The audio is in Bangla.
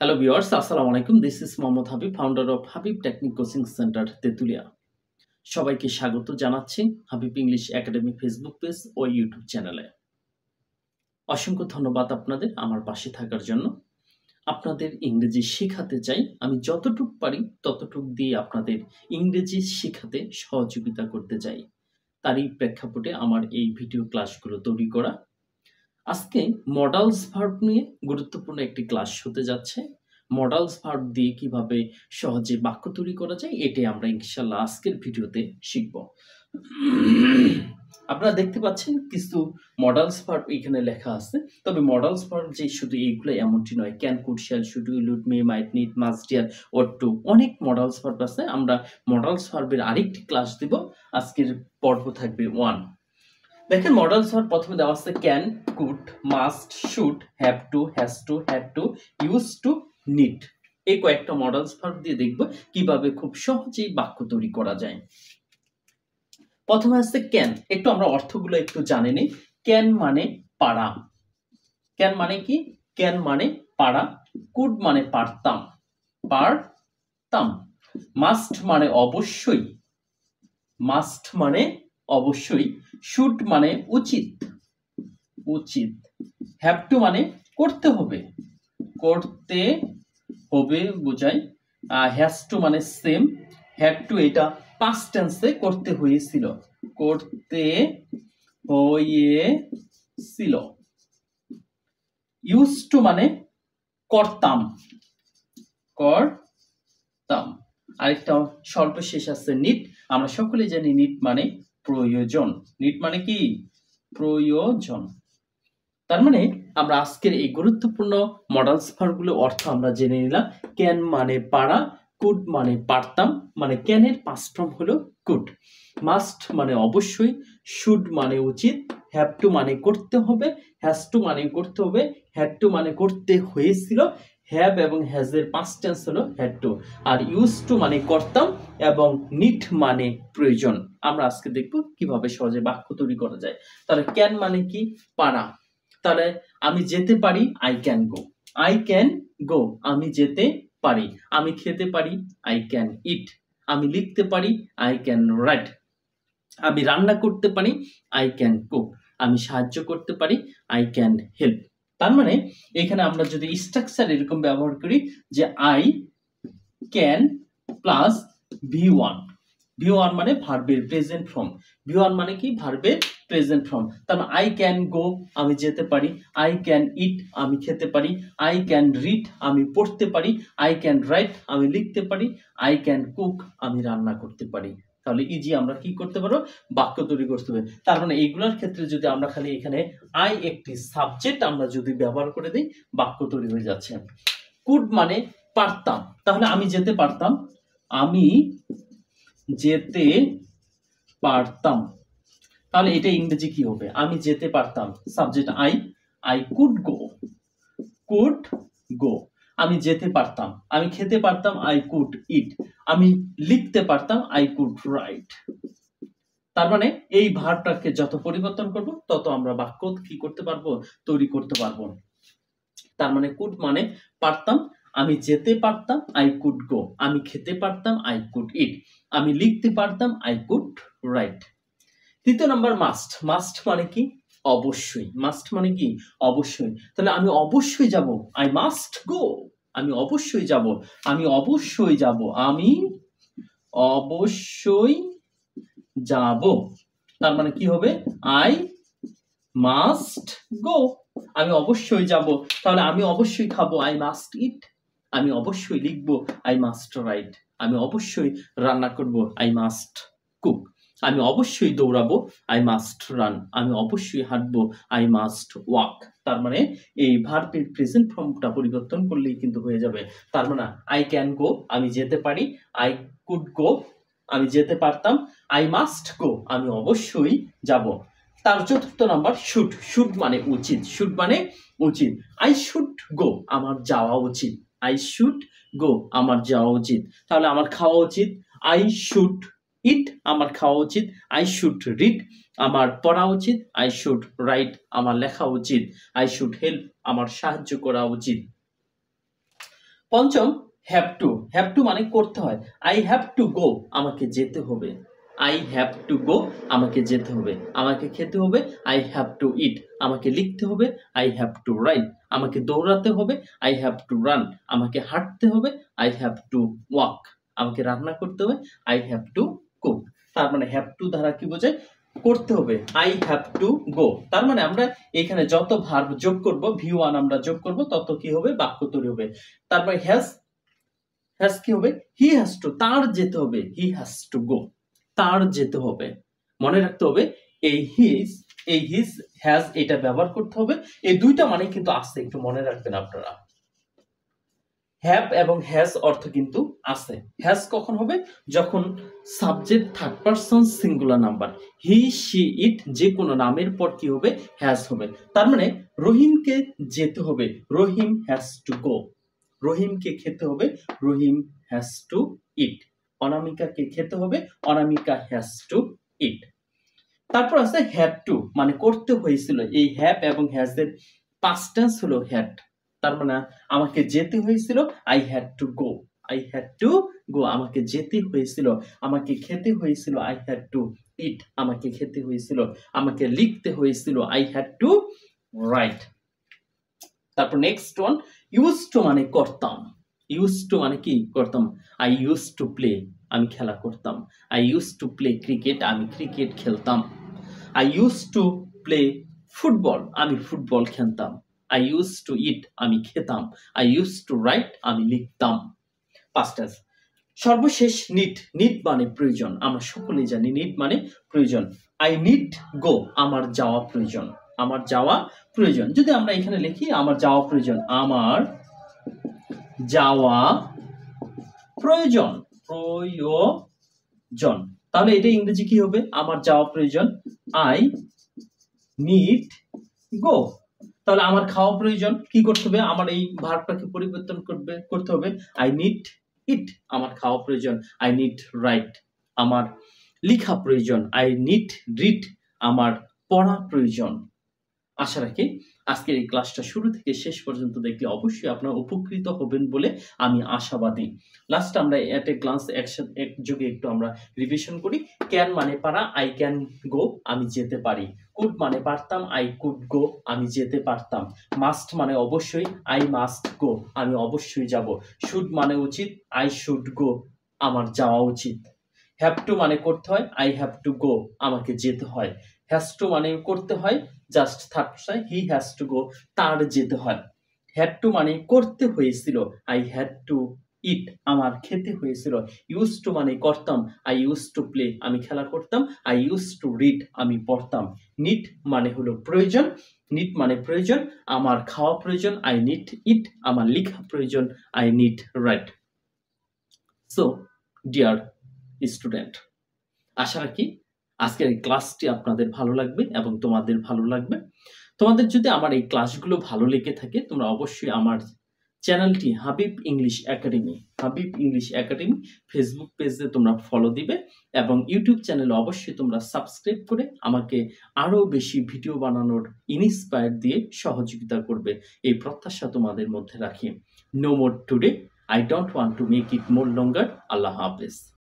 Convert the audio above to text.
হ্যালো ভিউয়ার্স, আসসালামু আলাইকুম। This is Mohammad Habib, founder of Habib technique coaching centre Tetulia. সবাইকে স্বাগত জানাচ্ছি Habib English academy Facebook page ও ইউটিউব চ্যানেলে। অসংখ্য ধন্যবাদ আপনাদের আমার পাশে থাকার জন্য। আপনাদের ইংরেজি শেখাতে চাই, আমি যতটুক পারি ততটুক দিয়ে আপনাদের ইংরেজি শেখাতে সহযোগিতা করতে চাই। তারই প্রেক্ষাপটে আমার এই ভিডিও ক্লাসগুলো তৈরি করা। আজকে মডালস ভার্ব নিয়ে গুরুত্বপূর্ণ একটি ক্লাস হতে যাচ্ছে। মডালস ভার্ব দিয়ে কিভাবে সহজে বাক্য তৈরি করা যায় এটাই আমরা ইনশাআল্লাহ আজকের ভিডিওতে শিখব। আপনারা দেখতে পাচ্ছেন কিছু মডালস ভার্ব এখানে লেখা আছে। তবে মডালস ভার্ব যে শুধু এইগুলো এমনটি নয়, can, could, shall, should, will, would, may, might, need, must, dare, ought to, অনেক মডালস ভার্ব আছে। আমরা মডালস ভার্বের আরেকটি ক্লাস দিব। আজকের পর্ব থাকবে 1। দেখেন মডালস ভার্ব প্রথমে দেওয়া আছে can, could, must, should, have to, has to, had to, use to, need. এই কয়েকটা মডালস ভার্ব দিয়ে দেখব কিভাবে খুব সহজেই বাক্য তৈরি করা যায়। প্রথমে আছে ক্যান। একটু আমরা অর্থগুলো একটু জানি নেই। ক্যান মানে পারা। ক্যান মানে কি? ক্যান মানে পারা। কুড মানে পারতাম, পারতাম। মাস্ট মানে অবশ্যই, মাস্ট মানে অবশ্যই। শুড মানে উচিত, উচিত। হ্যাভ টু মানে করতে হবে, করতে হবে বোঝায়। হ্যাজ টু মানে সেম। হ্যাড টু এটা পাস্ট টেন্সে করতে হয়েছিল, করতে হয়েছিল। ইউজ টু মানে করতাম, করতাম। আরেকটা সর্বশেষ আছে নিড। আমরা সকলে জানি নিড মানে প্রয়োজন। নিড মানে কি? প্রয়োজন। তার মানে আমরা আজকের এই গুরুত্বপূর্ণ মডালস ভার্বগুলোর অর্থ আমরা জেনে নিলাম। ক্যান মানে পারা, কুড মানে পারতাম, মানে ক্যানের পাস্ট ফর্ম হলো কুড। মাস্ট মানে অবশ্যই, শুড মানে উচিত, হ্যাভ টু মানে করতে হবে, হ্যাজ টু মানে করতে হবে, হ্যাড টু মানে করতে হয়েছিল, হ্যাভ এবং হ্যাজ এর পাস্ট টেন্স হলো হ্যাড টু, আর ইউজ টু মানে করতাম, এবং নিড মানে প্রয়োজন। আমরা আজকে দেখব কিভাবে সহজে বাক্য তৈরি করা যায়। তাহলে ক্যান মানে কি? পারা। তাহলে আমি যেতে পারি, I can go. I can go, আমি যেতে পারি। আমি খেতে পারি, আই ক্যান ইট। আমি লিখতে পারি, আই ক্যান রাইট। আমি রান্না করতে পারি, আই ক্যান কুক। আমি সাহায্য করতে পারি, আই ক্যান হেল্প। তার মানে এখানে আমরা যদি স্ট্রাকচার এরকম ব্যবহার করি যে I can plus V1। V1 মানে ভার্বের প্রেজেন্ট ফর্ম। V1 মানে কি? ভার্বের প্রেজেন্ট ফর্ম। তার মানে আই ক্যান গো, আমি যেতে পারি। আই ক্যান ইট, আমি খেতে পারি। আই ক্যান রিড, আমি পড়তে পারি। আই ক্যান রাইট, আমি লিখতে পারি। আই ক্যান কুক, আমি রান্না করতে পারি। তাহলে ইজি আমরা কি করতে পারবো? বাক্য তৈরি করতে হবে। তার মানে এইগুলোর ক্ষেত্রে যদি আমরা খালি এখানে আই একটি সাবজেক্ট আমরা যদি ব্যবহার করে দিই, বাক্য তৈরি হয়ে যাচ্ছে। কুড মানে পারতাম, তাহলে আমি যেতে পারতাম, আমি যেতে পারতাম। তাহলে এটা ইংরেজি কি হবে? আমি যেতে পারতাম, subject I, I could go, could go. আমি যেতে পারতাম, আমি খেতে পারতাম, আই কুড ইট। আমি লিখতে পারতাম, আই কুড রাইট। তার মানে এই ভার্বটাকে যত পরিবর্তন করব তত আমরা বাক্য কি করতে পারবো? তৈরি করতে পারবো। তার মানে কুড মানে পারতাম, আমি যেতে পারতাম, আই কুড গো। আমি খেতে পারতাম, আই কুড ইট। আমি লিখতে পারতাম, আই কুড রাইট। তৃতীয় নাম্বার মাস্ট। মাস্ট মানে কি? অবশ্যই। মাস্ট মানে কি? অবশ্যই। তাহলে আমি অবশ্যই যাব, আই মাস্ট গো। আমি অবশ্যই যাব, আমি অবশ্যই যাব, আমি অবশ্যই যাব। তার মানে কি হবে? I must go. আমি অবশ্যই যাব, তাহলে আমি অবশ্যই খাবো, আই মাস্ট ইট। আমি অবশ্যই লিখবো, আই মাস্ট রাইট। আমি অবশ্যই রান্না করব, আই মাস্ট কুক। আমি অবশ্যই দৌড়াবো, আই মাস্ট রান। আমি অবশ্যই হাঁটবো, আই মাস্ট ওয়াক। তার মানে এই ভার্বের প্রেজেন্ট ফর্মটা পরিবর্তন করলেই কিন্তু হয়ে যাবে। তার মানে আই ক্যান গো, আমি যেতে পারি। আই কুড গো, আমি যেতে পারতাম। আই মাস্ট গো, আমি অবশ্যই যাব। তার চতুর্থ নাম্বার শুড। শুড মানে উচিত, শুড মানে উচিত। আই শুড গো, আমার যাওয়া উচিত। আই শুড গো, আমার যাওয়া উচিত। তাহলে আমার খাওয়া উচিত, আই শুড ইট, আমার খাওয়া উচিত। আই শুড রিড, আমার পড়া উচিত। আই শুড রাইট, আমার লেখা উচিত। আই শুড হেল্প, আমার সাহায্য করা উচিত। পঞ্চম হ্যাভ টু মানে করতে হয়। আই হ্যাভ টু গো, আমাকে যেতে হবে। আই হ্যাভ টু গো, আমাকে যেতে হবে। আমাকে খেতে হবে, আই হ্যাভ টু ইট। আমাকে লিখতে হবে, আই হ্যাভ টু রাইট। আমাকে দৌড়াতে হবে, আই হ্যাভ টু রান। আমাকে হাঁটতে হবে, আই হ্যাভ টু ওয়াক। আমাকে রান্না করতে হবে, আই হ্যাভ টু কুক। তার মানে হ্যাভ টু দ্বারা কি বোঝায়? করতে হবে। আই হ্যাভ টু গো, তার মানে আমরা এখানে যত ভার্ব যোগ করব, V1 আমরা যোগ করব, তত কি হবে? বাক্য তৈরি হবে। তারপরে হ্যাজ কি হবে? হি হ্যাজ টু, তার যেতে হবে। হি হ্যাজ টু গো, তার যেতে হবে। মনে রাখতে হবে এই হিজ হ্যাজ এটা ব্যবহার করতে হবে। এই দুইটা মানে কিন্তু আছে, একটু মনে রাখবেন আপনারা। হ্যাভ এবং হ্যাজ অর্থ কিন্তু আছে। হ্যাজ কখন হবে? যখন subject third person singular number, he she it যে কোনো নামের পর কি হবে? হ্যাজ হবে। তার মানে রহিমকে যেতে হবে, রহিম হ্যাজ টু গো। রহিমকে খেতে হবে, রহিম হ্যাজ টু ইট। অনামিকাকে খেতে হবে, অনামিকা হ্যাজ টু ইট। তারপর আছে হ্যাড টু, মানে করতে হয়েছিল। এই হ্যাভ এবং হ্যাজ এর পাস্ট টেন্স হলো হ্যাড। তার মানে আমাকে যেতে হয়েছিল, I had to go. I had to go, আমাকে যেতে হয়েছিল। আমাকে খেতে হয়েছিল, আই হ্যাড টু ইট। আমাকে খেতে হয়েছিল। আমাকে লিখতে হয়েছিল, আই হ্যাড টু রাইট। তারপর নেক্সট ওয়ান, ইউজ টু মানে করতাম। ইউজ টু মানে কি? করতাম। আই ইউজ টু প্লে, আমি খেলা করতাম। I use to play cricket, আমি ক্রিকেট খেলতাম। I use to play football, আমি ফুটবল খেলতাম। আই ইউজ টু ইট, আমি খেতাম। আই ইউজ টু রাইট, আমি লিখতাম। Past tense. সর্বশেষ নিড মানে প্রয়োজন। আমরা সকলেই জানি নিড মানে প্রয়োজন। আই নিড গো, আমার যাওয়া প্রয়োজন। আমার যাওয়া প্রয়োজন। যদি আমরা এখানে লিখি আমার যাওয়া প্রয়োজন, আমার যাওয়া প্রয়োজন, তাহলে এটা ইংরেজি কি হবে? আমার যাওয়া প্রয়োজন, আই নিড গো। তাহলে আমার খাওয়া প্রয়োজন, কি করতে হবে? আমার এই ভার্বটাকে পরিবর্তন করতে হবে, আই নিড ইট। আমার খাওয়া প্রয়োজন, আই নিড রাইট। আমার লেখা প্রয়োজন, আই নিড রিড। আমার পড়া প্রয়োজন। আশা রাখি আজকের এই ক্লাসটা শুরু থেকে শেষ পর্যন্ত দেখলে অবশ্যই আপনারা উপকৃত হবেন বলে আমি আশাবাদী। লাস্ট আমরা এট এ গ্লান্স একযোগে একটু আমরা রিভিশন করি। ক্যান মানে পারা, আই ক্যান গো, আমি যেতে পারি। কুড মানে পারতাম, আই কুড গো, আমি যেতে পারতাম। মাস্ট মানে অবশ্যই, আই মাস্ট গো, আমি অবশ্যই যাব। শুড মানে উচিত, আই শুড গো, আমার যাওয়া উচিত। হ্যাভ টু মানে করতে হয়, আই হ্যাভ টু গো, আমাকে যেতে হয়। হ্যাজ টু মানে করতে হয়, just third person, he has to go, তার যেতে হয়। হ্যাড টু মানে করতে হয়েছিল, আই হ্যাড টু ইট, আমার খেতে হয়েছিল। ইউজ টু মানে করতাম, আই ইউজ টু প্লে, আমি খেলা করতাম। আই ইউজ টু রিড, আমি পড়তাম। নিড মানে হলো প্রয়োজন, নিড মানে প্রয়োজন। আমার খাওয়া প্রয়োজন, আই নিড ইট। আমার লেখা প্রয়োজন, I need write. So dear student, আশা রাখি আজকের এই ক্লাসটি আপনাদের ভালো লাগবে এবং তোমাদের ভালো লাগবে। তোমাদের যদি আমার এই ক্লাসগুলো ভালো লেগে থাকে, তোমরা অবশ্যই আমার চ্যানেলটি হাবিব ইংলিশ একাডেমি ফেসবুক পেজে তোমরা ফলো দিবে এবং ইউটিউব চ্যানেলে অবশ্যই তোমরা সাবস্ক্রাইব করে আমাকে আরো বেশি ভিডিও বানানোর ইন্সপায়ার দিয়ে সহযোগিতা করবে, এই প্রত্যাশা তোমাদের মধ্যে রাখি। No more today, I don't want to make it more longer. Allah Hafiz.